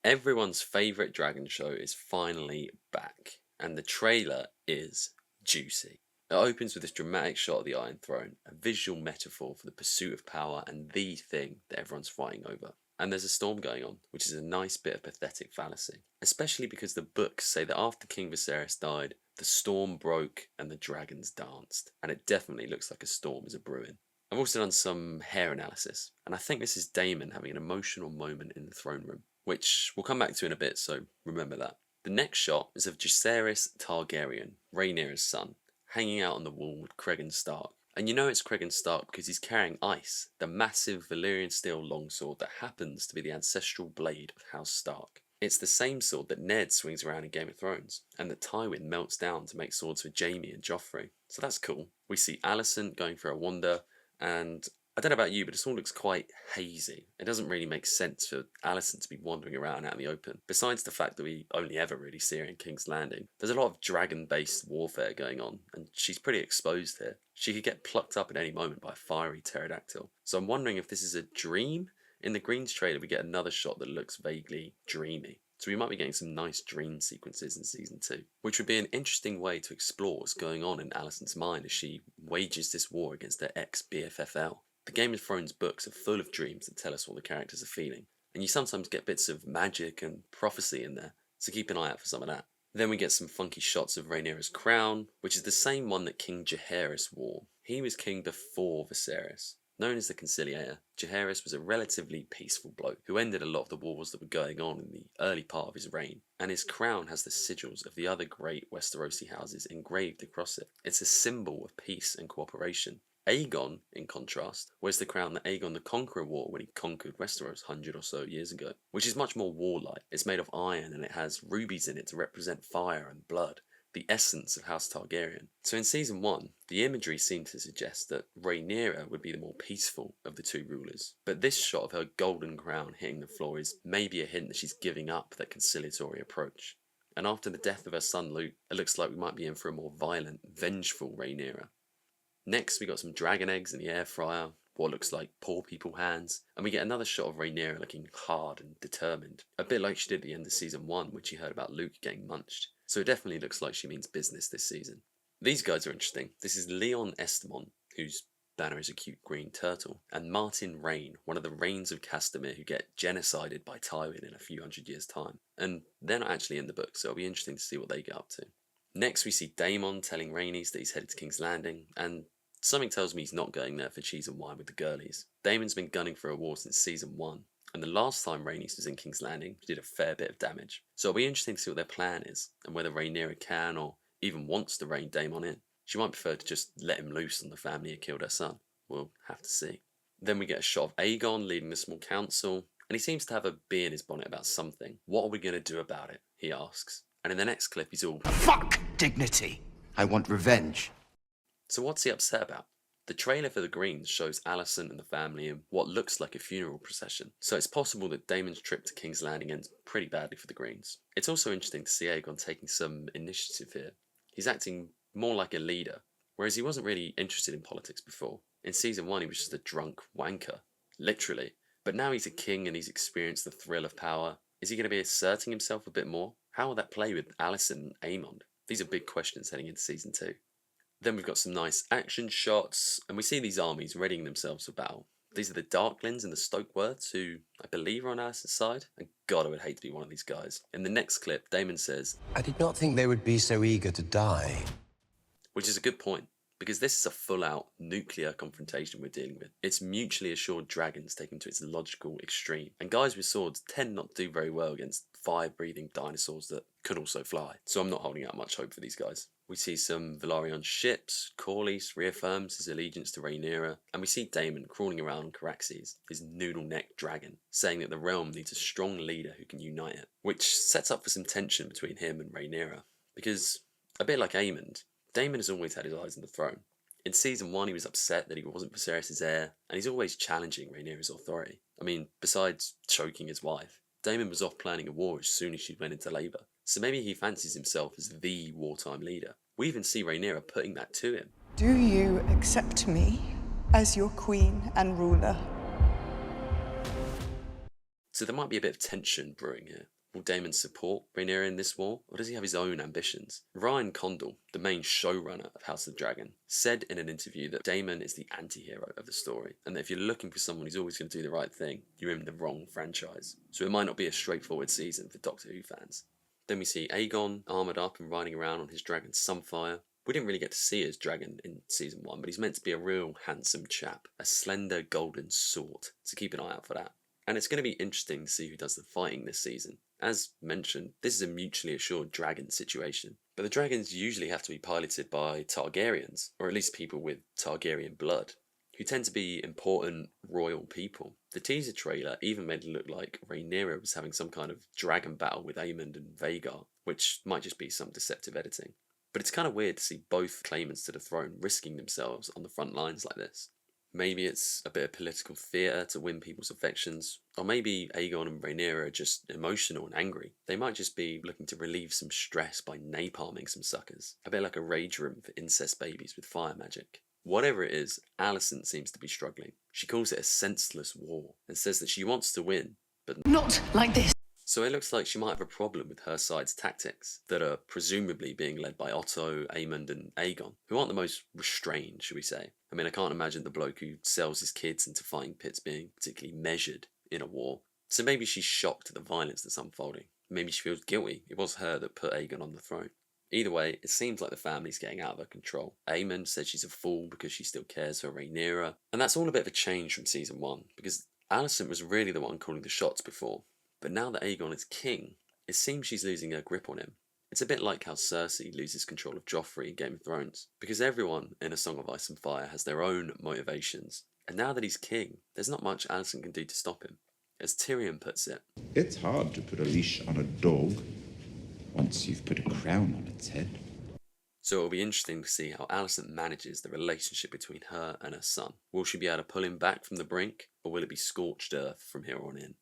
Everyone's favourite dragon show is finally back, and the trailer is juicy. It opens with this dramatic shot of the Iron Throne, a visual metaphor for the pursuit of power and the thing that everyone's fighting over. And there's a storm going on, which is a nice bit of pathetic fallacy, especially because the books say that after King Viserys died, the storm broke and the dragons danced, and it definitely looks like a storm is a brewing. I've also done some hair analysis, and I think this is Daemon having an emotional moment in the throne room, which we'll come back to in a bit, so remember that. The next shot is of Jaehaerys Targaryen, Rhaenyra's son, hanging out on the wall with Cregan Stark. And you know it's Cregan Stark because he's carrying Ice, the massive Valyrian steel longsword that happens to be the ancestral blade of House Stark. It's the same sword that Ned swings around in Game of Thrones, and that Tywin melts down to make swords for Jaime and Joffrey. So that's cool. We see Alicent going for a wander, and I don't know about you, but this all looks quite hazy. It doesn't really make sense for Alicent to be wandering around out in the open. Besides the fact that we only ever really see her in King's Landing, there's a lot of dragon-based warfare going on, and she's pretty exposed here. She could get plucked up at any moment by a fiery pterodactyl. So I'm wondering if this is a dream? In the Greens trailer, we get another shot that looks vaguely dreamy. So we might be getting some nice dream sequences in Season 2, which would be an interesting way to explore what's going on in Alicent's mind as she wages this war against her ex-BFFL. The Game of Thrones books are full of dreams that tell us what the characters are feeling, and you sometimes get bits of magic and prophecy in there, so keep an eye out for some of that. Then we get some funky shots of Rhaenyra's crown, which is the same one that King Jaehaerys wore. He was king before Viserys. Known as the Conciliator, Jaehaerys was a relatively peaceful bloke who ended a lot of the wars that were going on in the early part of his reign, and his crown has the sigils of the other great Westerosi houses engraved across it. It's a symbol of peace and cooperation. Aegon, in contrast, wears the crown that Aegon the Conqueror wore when he conquered Westeros 100 or so years ago, which is much more warlike. It's made of iron and it has rubies in it to represent fire and blood, the essence of House Targaryen. So in Season 1, the imagery seemed to suggest that Rhaenyra would be the more peaceful of the two rulers, but this shot of her golden crown hitting the floor is maybe a hint that she's giving up that conciliatory approach. And after the death of her son Luke, it looks like we might be in for a more violent, vengeful Rhaenyra. Next, we got some dragon eggs in the air fryer, what looks like poor people hands, and we get another shot of Rhaenyra looking hard and determined, a bit like she did at the end of Season 1 when she heard about Luke getting munched. So it definitely looks like she means business this season. These guys are interesting. This is Leon Estamon, whose banner is a cute green turtle, and Martin Rain, one of the Rains of Castamere who get genocided by Tywin in a few hundred years' time. And they're not actually in the book, so it'll be interesting to see what they get up to. Next, we see Daemon telling Rhaenys that he's headed to King's Landing, and something tells me he's not going there for cheese and wine with the girlies. Daemon's been gunning for a war since Season 1, and the last time Rhaenys was in King's Landing, she did a fair bit of damage. So it'll be interesting to see what their plan is, and whether Rhaenyra can or even wants to rein Daemon in. She might prefer to just let him loose on the family who killed her son. We'll have to see. Then we get a shot of Aegon leading the small council, and he seems to have a bee in his bonnet about something. What are we going to do about it? He asks. And in the next clip, he's all, "Fuck dignity! I want revenge." So what's he upset about? The trailer for the Greens shows Alicent and the family in what looks like a funeral procession, so it's possible that Daemon's trip to King's Landing ends pretty badly for the Greens. It's also interesting to see Aegon taking some initiative here. He's acting more like a leader, whereas he wasn't really interested in politics before. In Season 1 he was just a drunk wanker, literally. But now he's a king and he's experienced the thrill of power. Is he going to be asserting himself a bit more? How will that play with Alicent and Aemond? These are big questions heading into Season 2. Then we've got some nice action shots, and we see these armies readying themselves for battle. These are the Darklings and the Stokeworths, who I believe are on Alicent's side. And God, I would hate to be one of these guys. In the next clip, Daemon says, "I did not think they would be so eager to die." Which is a good point, because this is a full-out nuclear confrontation we're dealing with. It's mutually assured dragons taken to its logical extreme, and guys with swords tend not to do very well against fire-breathing dinosaurs that could also fly. So I'm not holding out much hope for these guys. We see some Velaryon ships, Corlys reaffirms his allegiance to Rhaenyra, and we see Daemon crawling around Caraxes, his noodle-necked dragon, saying that the realm needs a strong leader who can unite it, which sets up for some tension between him and Rhaenyra, because, a bit like Aemond, Daemon has always had his eyes on the throne. In Season 1 he was upset that he wasn't Viserys' heir, and he's always challenging Rhaenyra's authority. I mean, besides choking his wife, Daemon was off planning a war as soon as she went into labour. So maybe he fancies himself as the wartime leader. We even see Rhaenyra putting that to him. Do you accept me as your queen and ruler? So there might be a bit of tension brewing here. Will Daemon support Rhaenyra in this war, or does he have his own ambitions? Ryan Condal, the main showrunner of House of the Dragon, said in an interview that Daemon is the anti-hero of the story, and that if you're looking for someone who's always going to do the right thing, you're in the wrong franchise. So it might not be a straightforward season for Doctor Who fans. Then we see Aegon armoured up and riding around on his dragon Sunfire. We didn't really get to see his dragon in season 1, but he's meant to be a real handsome chap, a slender golden sword, so keep an eye out for that. And it's going to be interesting to see who does the fighting this season. As mentioned, this is a mutually assured dragon situation, but the dragons usually have to be piloted by Targaryens, or at least people with Targaryen blood, who tend to be important royal people. The teaser trailer even made it look like Rhaenyra was having some kind of dragon battle with Aemond and Vhagar, which might just be some deceptive editing. But it's kind of weird to see both claimants to the throne risking themselves on the front lines like this. Maybe it's a bit of political theatre to win people's affections, or maybe Aegon and Rhaenyra are just emotional and angry. They might just be looking to relieve some stress by napalming some suckers, a bit like a rage room for incest babies with fire magic. Whatever it is, Alicent seems to be struggling. She calls it a senseless war, and says that she wants to win, but not like this. So it looks like she might have a problem with her side's tactics, that are presumably being led by Otto, Aemond and Aegon, who aren't the most restrained, should we say. I mean, I can't imagine the bloke who sells his kids into fighting pits being particularly measured in a war. So maybe she's shocked at the violence that's unfolding. Maybe she feels guilty. It was her that put Aegon on the throne. Either way, it seems like the family's getting out of her control. Aemond said she's a fool because she still cares for Rhaenyra, and that's all a bit of a change from season 1, because Alicent was really the one calling the shots before. But now that Aegon is king, it seems she's losing her grip on him. It's a bit like how Cersei loses control of Joffrey in Game of Thrones, because everyone in A Song of Ice and Fire has their own motivations, and now that he's king, there's not much Alicent can do to stop him. As Tyrion puts it, "It's hard to put a leash on a dog once you've put a crown on its head." So it'll be interesting to see how Alicent manages the relationship between her and her son. Will she be able to pull him back from the brink, or will it be scorched earth from here on in?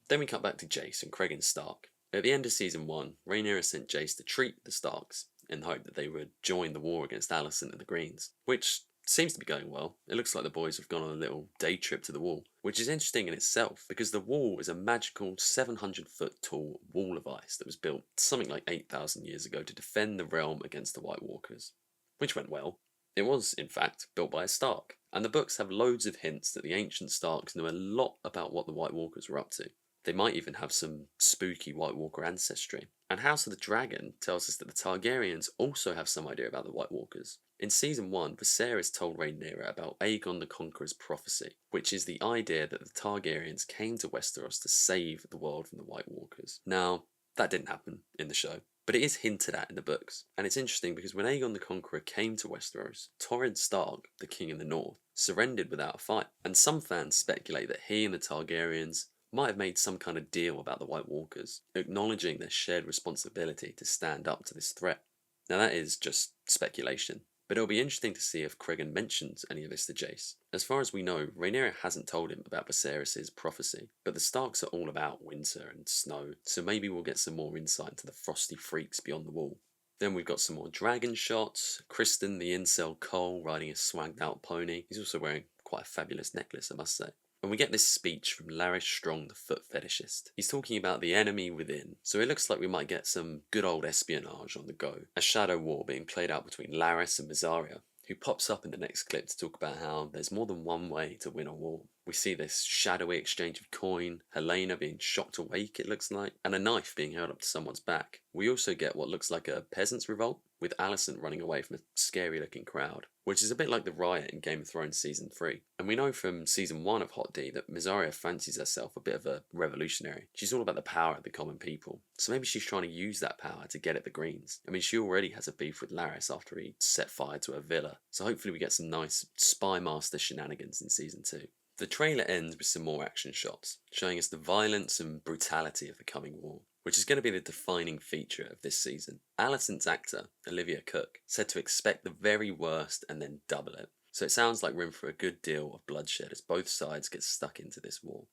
Then we cut back to Jace and Cregan Stark. At the end of season 1, Rhaenyra sent Jace to treat the Starks, in the hope that they would join the war against Alicent and the Greens, which seems to be going well. It looks like the boys have gone on a little day trip to the wall, which is interesting in itself, because the wall is a magical 700-foot tall wall of ice that was built something like 8,000 years ago to defend the realm against the White Walkers, which went well. It was, in fact, built by a Stark, and the books have loads of hints that the ancient Starks knew a lot about what the White Walkers were up to. They might even have some spooky White Walker ancestry. And House of the Dragon tells us that the Targaryens also have some idea about the White Walkers. In season 1, Viserys told Rhaenyra about Aegon the Conqueror's prophecy, which is the idea that the Targaryens came to Westeros to save the world from the White Walkers. Now, that didn't happen in the show, but it is hinted at in the books. And it's interesting because when Aegon the Conqueror came to Westeros, Torrhen Stark, the king in the north, surrendered without a fight. And some fans speculate that he and the Targaryens might have made some kind of deal about the White Walkers, acknowledging their shared responsibility to stand up to this threat. Now that is just speculation, but it'll be interesting to see if Cregan mentions any of this to Jace. As far as we know, Rhaenyra hasn't told him about Viserys' prophecy, but the Starks are all about winter and snow, so maybe we'll get some more insight into the frosty freaks beyond the wall. Then we've got some more dragon shots, Kristen the incel Cole riding a swagged out pony. He's also wearing quite a fabulous necklace, I must say. And we get this speech from Larys Strong, the foot fetishist. He's talking about the enemy within, so it looks like we might get some good old espionage on the go. A shadow war being played out between Larys and Mysaria, who pops up in the next clip to talk about how there's more than one way to win a war. We see this shadowy exchange of coin, Helena being shocked awake it looks like, and a knife being held up to someone's back. We also get what looks like a peasants' revolt, with Alicent running away from a scary looking crowd, which is a bit like the riot in Game of Thrones Season 3. And we know from Season 1 of Hot D that Mysaria fancies herself a bit of a revolutionary. She's all about the power of the common people, so maybe she's trying to use that power to get at the Greens. I mean, she already has a beef with Larys after he set fire to her villa, so hopefully we get some nice Spy Master shenanigans in Season 2. The trailer ends with some more action shots, showing us the violence and brutality of the coming war, which is going to be the defining feature of this season. Alicent's actor, Olivia Cook, said to expect the very worst and then double it, so it sounds like room for a good deal of bloodshed as both sides get stuck into this war.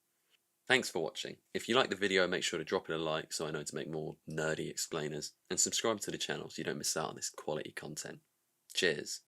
Thanks for watching. If you like the video, make sure to drop it a like so I know to make more nerdy explainers, and subscribe to the channel so you don't miss out on this quality content. Cheers.